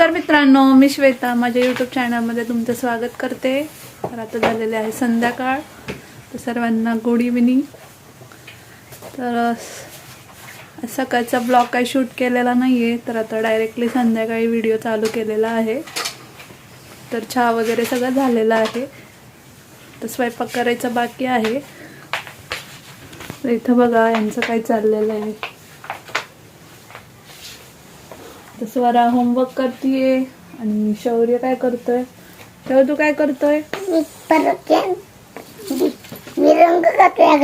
नमस्कार मित्रांनो, मी श्वेता माझ्या यूट्यूब चॅनलमध्ये तुमचं स्वागत करते। तर आता झालेले आहे संध्याकाळ, तर सर्वांना गुड इव्हनिंग। तर सकाळचा ब्लॉग काही शूट केलेला नाही आहे, तर आता डायरेक्टली संध्याकाळी व्हिडिओ चालू केलेला आहे। तर चहा वगैरे सगळं झालेलं आहे, तर स्वयंपाक करायचा बाकी आहे। तर इथं बघा यांचं काय चाललेलं आहे। तर स्वरा होमवर्क करतीये आणि शौर्य काय करतोय? शौर्य तू काय करतोय? मी रंग करतोय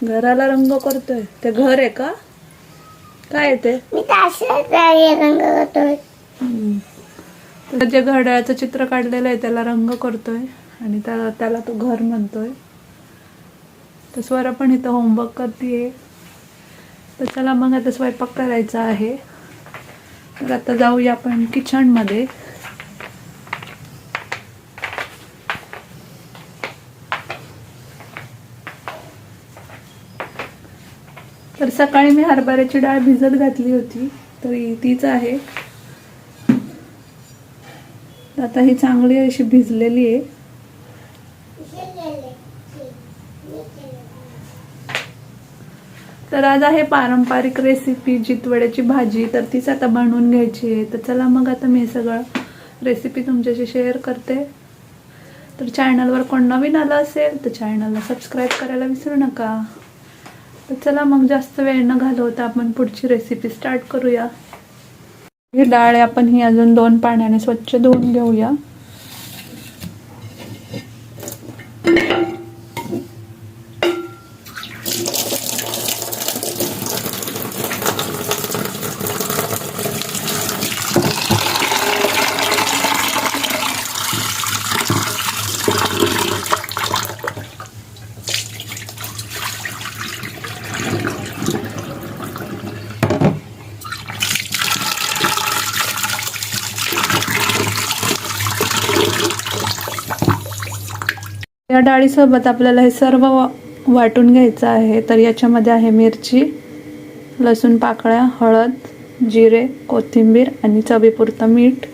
घराला रंग करतोय। ते घर आहे का? काय आहे ते? मी रंग करतोय। तर जे घड्याळाचं चित्र काढलेलं आहे त्याला रंग करतोय आणि त्याला तो घर म्हणतोय। तर स्वरा पण इथं होमवर्क करतीये। तर चला मग आता स्वयंपाक करायचा आहे। तर आता जाऊया आपण किचन मध्ये। तर सकाळी मी हरभऱ्याची डाळ भिजत घातली होती, तर तीच आहे। आता ही चांगली अशी भिजलेली आहे। तर आज आहे पारंपरिक रेसिपी जितवड्याची भाजी, तर तीच आता बनवून घ्यायची आहे। तर चला मग आता मी सगळं रेसिपी तुमच्याशी शेअर करते। तर चॅनलवर कोण नवीन आलं असेल तर चॅनलला सबस्क्राईब करायला विसरू नका। तर चला मग जास्त वेळ न घालवता आपण पुढची रेसिपी स्टार्ट करूया। ही डाळ आपण ही अजून 2 पाण्याने स्वच्छ धुवून घेऊया। या डाळीसोबत आपल्याला हे सर्व वाटून घ्यायचं आहे। तर याच्यामध्ये आहे मिरची, लसूण पाकळ्या, हळद, जिरे, कोथिंबीर आणि चवीपुरतं मीठ।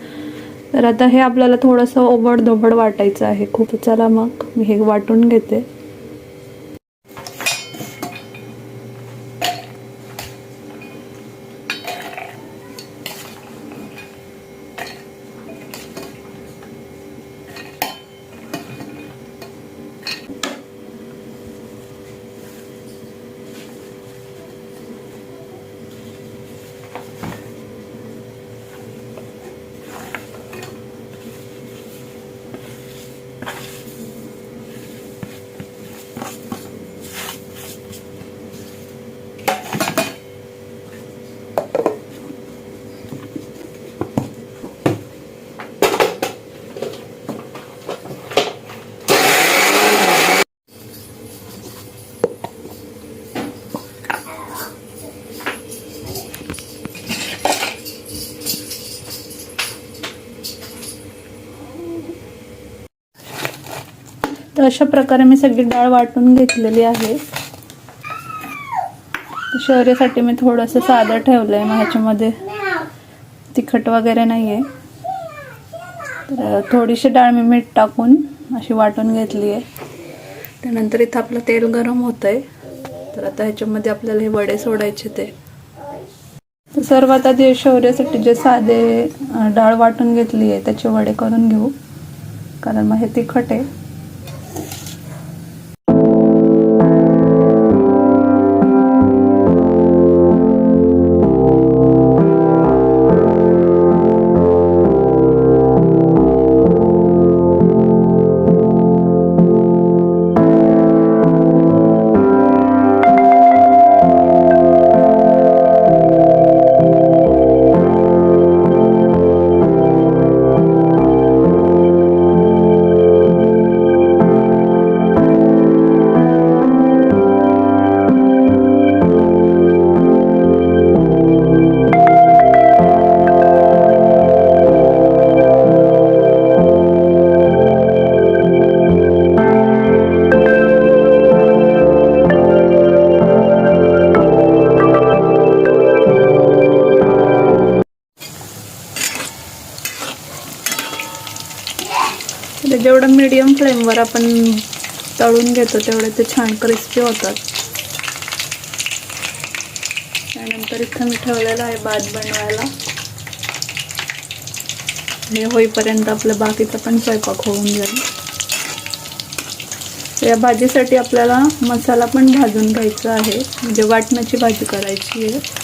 तर आता हे आपल्याला थोडंसं ओबड-धोबड वाटायचं आहे खूप। चला मग मी हे वाटून घेते। तर अशा प्रकारे मी सगळी डाळ वाटून घेतलेली आहे। शौर्यासाठी मी थोडंसं साधं ठेवलंय, मग ह्याच्यामध्ये तिखट वगैरे नाहीये। तर थोडीशी डाळ मी मीठ टाकून अशी वाटून घेतली आहे। त्यानंतर इथं आपलं तेल गरम होतंय, तर आता ह्याच्यामध्ये आपल्याला हे वडे सोडायचे ते। तर सर्वात आधी शौर्यासाठी जे साधे डाळ वाटून घेतली आहे त्याचे वडे करून घेऊ, कारण मग हे तिखट आहे। म्हणजे जेवढं मीडियम फ्लेमवर आपण तळून घेतो तेवढे ते छान क्रिस्पी होतात. त्यानंतर इथं मी ठेवलेलं आहे भात बनवायला. हे होईपर्यंत आपलं बाकीचा पण स्वयंपाक होऊन जाईल. या भाजीसाठी आपल्याला मसाला पण भाजून घ्यायचा आहे, म्हणजे वाटणाची भाजी करायची आहे.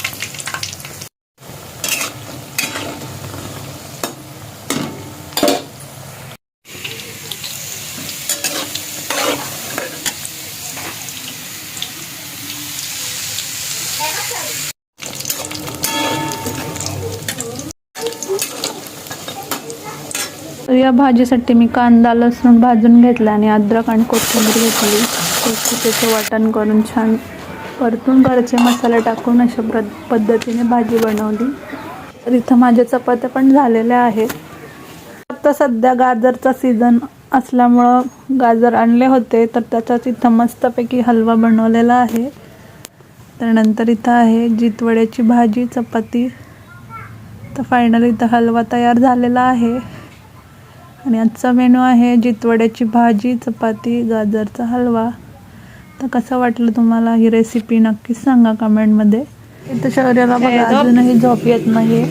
तर या भाजीसाठी मी कांदा लसूण भाजून घेतला आणि अद्रक आणि कोथिंबीर घेतली. त्याचं वाटण करून छान परतून घरचे मसाले टाकून अशा पद्धतीने भाजी बनवली. तर इथं माझ्या चपात्या पण झालेल्या आहेत. आता सध्या गाजरचा सीझन असल्यामुळं गाजर आणले होते, तर त्याचाच इथं मस्तपैकी हलवा बनवलेला आहे. त्यानंतर इथं आहे जितवड्याची भाजी चपाती. तर फायनली इथं हलवा तयार झालेला आहे. आणि आजचा मेनू आहे जितवड्याची भाजी चपाती गाजरचा हलवा. तर कसं वाटलं तुम्हाला ही रेसिपी नक्कीच सांगा कमेंटमध्ये. इथं शौर्याला बघा अजूनही झोप येत नाही.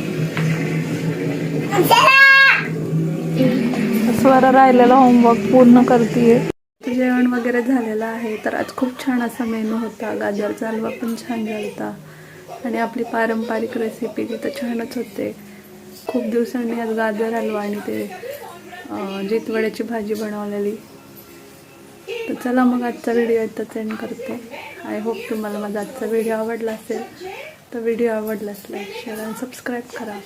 स्वरा राहिलेला होमवर्क पूर्ण करते. जेवण वगैरे झालेलं आहे. तर आज खूप छान असा मेनू होता. गाजरचा हलवा पण छान झाला आणि आपली पारंपरिक रेसिपी तिथं छानच होते. खूप दिवसांनी आज गाजर हलवा आणि ते जितवड्याची भाजी बनवलेली. तर चला मग आजचा व्हिडिओ इथंच एंड करते. आय होप तुम्हाला माझा आजचा व्हिडिओ आवडला असेल. तर व्हिडिओ आवडलाच लाईक शेअर आणि सबस्क्राईब करा.